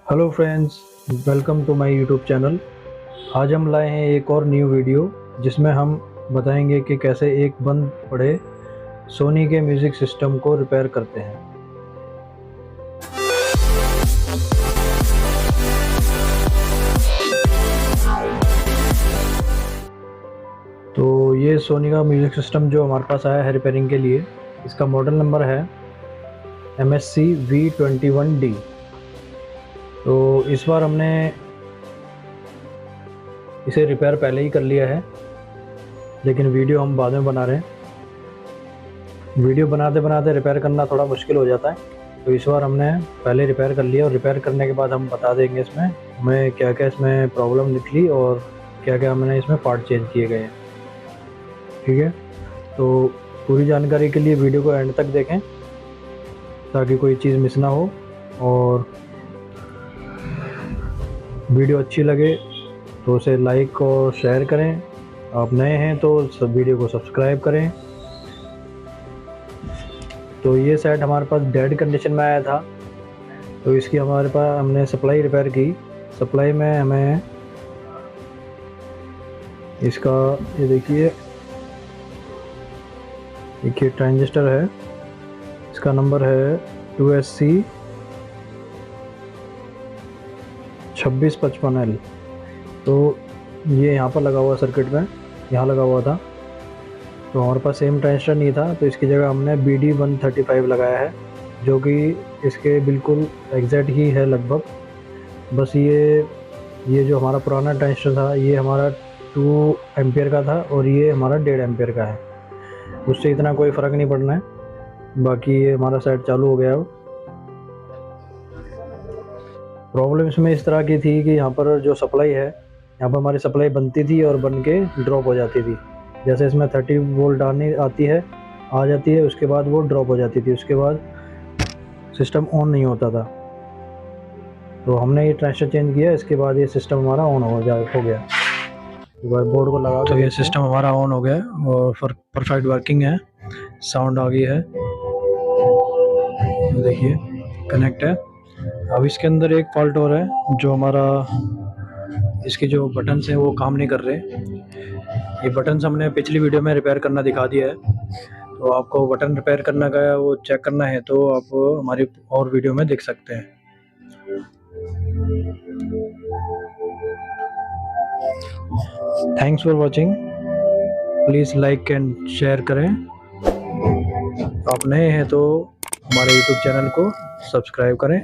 Hello friends, welcome to my YouTube channel. आज हम लाए हैं एक और न्यू वीडियो जिसमें हम बताएंगे कि कैसे एक बंद पड़े सोनी के म्यूज़िक सिस्टम को रिपेयर करते हैं। तो ये सोनी का म्यूज़िक सिस्टम जो हमारे पास आया है रिपेयरिंग के लिए, इसका मॉडल नंबर है MSC v21d। तो इस बार हमने इसे रिपेयर पहले ही कर लिया है, लेकिन वीडियो हम बाद में बना रहे हैं। वीडियो बनाते बनाते रिपेयर करना थोड़ा मुश्किल हो जाता है, तो इस बार हमने पहले रिपेयर कर लिया और रिपेयर करने के बाद हम बता देंगे इसमें हमें क्या क्या इसमें प्रॉब्लम निकली और क्या क्या हमने इसमें पार्ट चेंज किए गए हैं। ठीक है, तो पूरी जानकारी के लिए वीडियो को एंड तक देखें ताकि कोई चीज़ मिस ना हो, और वीडियो अच्छी लगे तो उसे लाइक और शेयर करें। आप नए हैं तो सब वीडियो को सब्सक्राइब करें। तो ये सेट हमारे पास डेड कंडीशन में आया था, तो इसकी हमारे पास हमने सप्लाई रिपेयर की। सप्लाई में हमें इसका ये देखिए ट्रांजिस्टर है, इसका नंबर है 2SC 2655L। तो ये यहाँ पर लगा हुआ सर्किट में, यहाँ लगा हुआ था। तो हमारे पास सेम ट्रांजिस्टर नहीं था, तो इसकी जगह हमने BD135 लगाया है, जो कि इसके बिल्कुल एग्जैक्ट ही है लगभग। बस ये जो हमारा पुराना ट्रांजिस्टर था ये हमारा 2 एम्पियर का था और ये हमारा 1.5 एम्पियर का है। उससे इतना कोई फ़र्क नहीं पड़ना है। बाकी ये हमारा सेट चालू हो गया है। प्रॉब्लम इसमें इस तरह की थी कि यहाँ पर जो सप्लाई है, यहाँ पर हमारी सप्लाई बनती थी और बन के ड्रॉप हो जाती थी। जैसे इसमें 30 वोल्ट आ जाती है, उसके बाद वो ड्रॉप हो जाती थी, उसके बाद सिस्टम ऑन नहीं होता था। तो हमने ये ट्रांजिस्टर चेंज किया, इसके बाद ये सिस्टम हमारा ऑन हो गया। एक बार बोर्ड को लगा तो ये सिस्टम हमारा ऑन हो गया और परफेक्ट वर्किंग है, साउंड आ गई है, देखिए कनेक्ट है। अब इसके अंदर एक फॉल्ट और है, जो हमारा इसके जो बटन्स हैं वो काम नहीं कर रहे। ये बटन्स हमने पिछली वीडियो में रिपेयर करना दिखा दिया है, तो आपको बटन रिपेयर करना का वो चेक करना है तो आप हमारी और वीडियो में देख सकते हैं। Thanks for watching, please like and share करें। आप नए हैं तो हमारे यूट्यूब चैनल को सब्सक्राइब करें।